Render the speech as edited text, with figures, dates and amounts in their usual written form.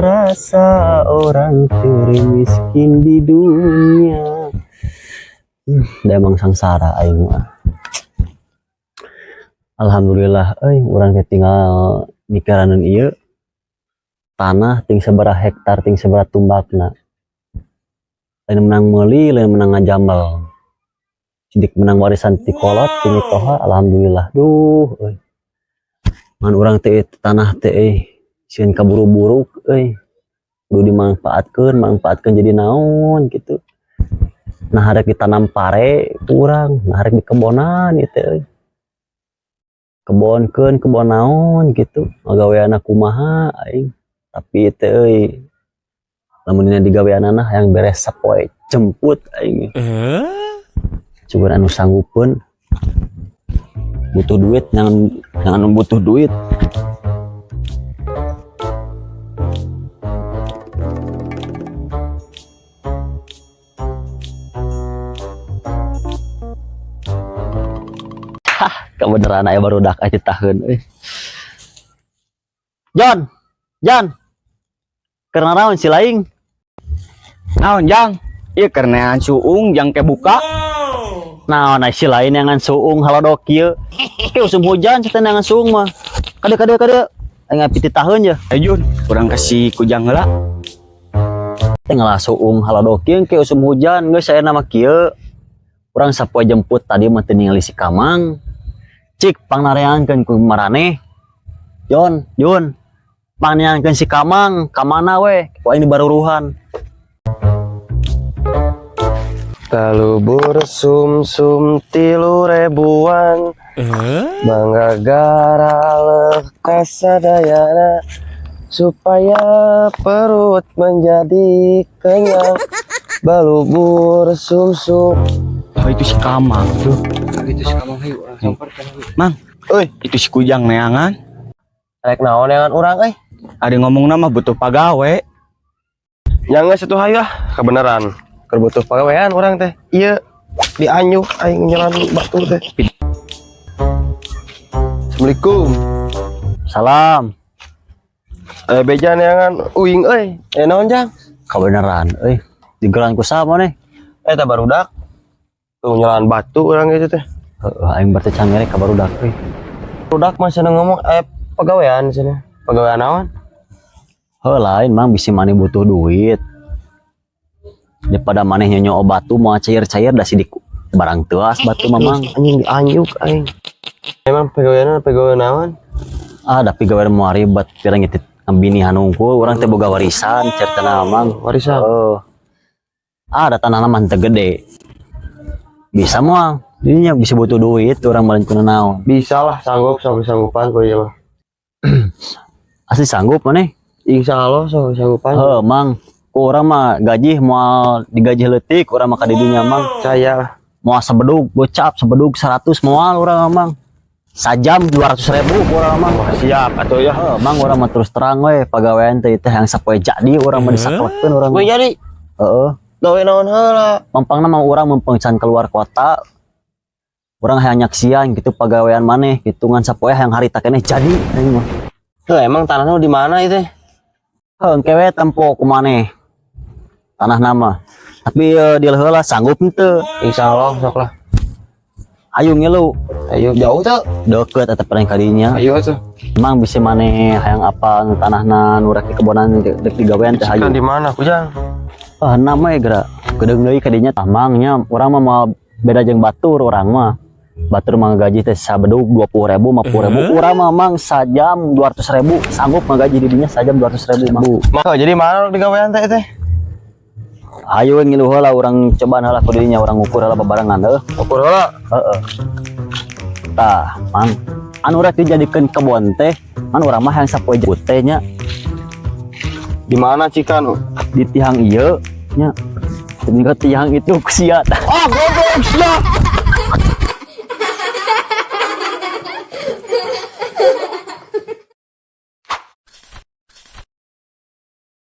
merasa orang termiskin di dunia. Dia emang sengsara aing mah. Alhamdulillah urang tinggal mikiraneun ieu tanah ting sabaraha hektar ting sabaraha tumbakna. Lain menang meuli, lain menang ngajambal. Sidik menang warisan ti kolot ting toha alhamdulillah. Duh man urang teh tanah teh sieun kaburu-buru kudu dimanfaatkeun jadi naon gitu. Nah harek ditanam pare urang, nah harek di kebonan itu kebon naon gitu ngagaweana kumaha aing tapi itu lamun dina digaweanana hayang beres sapoe jemput aing cuman anu sanggupkeun butuh duit jangan butuh duit. Kebeneran aya barudak aja tahun John karena naon si laing naon jang iya karena suung jang ke buka naon si lain yang suung halodok kieu ke usum hujan cenah yang suung mah kada aya piti tahun ya Jun kurang kasih kujang heula tengah suung halodok kieu ke usum hujan geus saya nama kieu urang sapoe jemput tadi mah teu ningali si Kamang cik pangnareankeun ku maraneh Jun pangnareankeun si Kamang kamana we ku aing di baruruhan talubur sumsum 3.000-an mangga gara lekas sadayana supaya perut menjadi kenyang balubur sumsum. Oh itu si Kamang tuh Itu si Kamang hayu urang samperkeun Mang itu si kujang neangan rek naon yang urang ada ngomong nama butuh pagawe yang geus atuh hayu kebenaran keur butuh pagawean urang teh ieu dianyuk aing nyelan batu teh. Assalamualaikum. salam Beja neangan uing naon jang kebeneran digeran ku sama nih teh barudak tuh nyelan batu urang gitu teh. aing berteh cangere ka barudak Barudak mah cenah ngomong pagawean cenah. Pagawean naon? lain mang bisi maneh butuh duit daripada maneh nyonyo batu mau cair-cair dah sidik barang teas batu mamang Anjing dianyuk aing. Emang pagawean naon? Tapi gawe mau ribet pirang itu bini hanungku orang teh boga warisan cerita mamang Warisan. Ada tanah naman teu gede bisa moal dirinya bisa butuh duit orang balen kuna naon Bisa lah sanggupan ku ieu mah. asli sanggup maneh Insyaallah sanggupan. mang ku urang mah gaji moal digaji leutik urang mah ka didinya mang Saya lah. moal sabedug gocap sabedug 100 moal urang mang sajam 200.000 urang mang Siap atuh ya. mang urang mah terus terang we pagawean teh yang sapoe jadi urang mah disaklekeun urang Gue jadi gawe naon heula. mampangna mah urang mempengcan keluar kota urang hayang nyaksian gitu pagawean maneh hitungan sapoe hayang harita keneh jadi aing mah Emang tanahnya di mana itu? engke we tempo ku maneh tanah nama tapi di heula sanggup henteu Insyaallah sok lah. ayo ngilu Ayo jauh tuh. deket eta paling kadinya Ayo tuh. emang bisa maneh hayang apa tanahna nu rek di kebonan dek digawean teh hayu Kan di mana kujang? nama geura gedeung deui kadinya tamangnya urang mah mau beda jeung batur urang mah batur mah gaji teh sabedug 20.000 50.000 urang mah mang sajam 200.000 sanggup ngagaji di dinya sajam 200.000 mah Jadi mana digawean teh? ayo ngilu heula urang cobaan heula ku dinya urang ngukur heula babarengan Ukur heula. tah mang anu rek dijadikeun kebon teh man urang mah hayang sapoe jemput teh nya Di mana cikan? di tihang ieu nya tinggal tiang itu sia Goblok sia.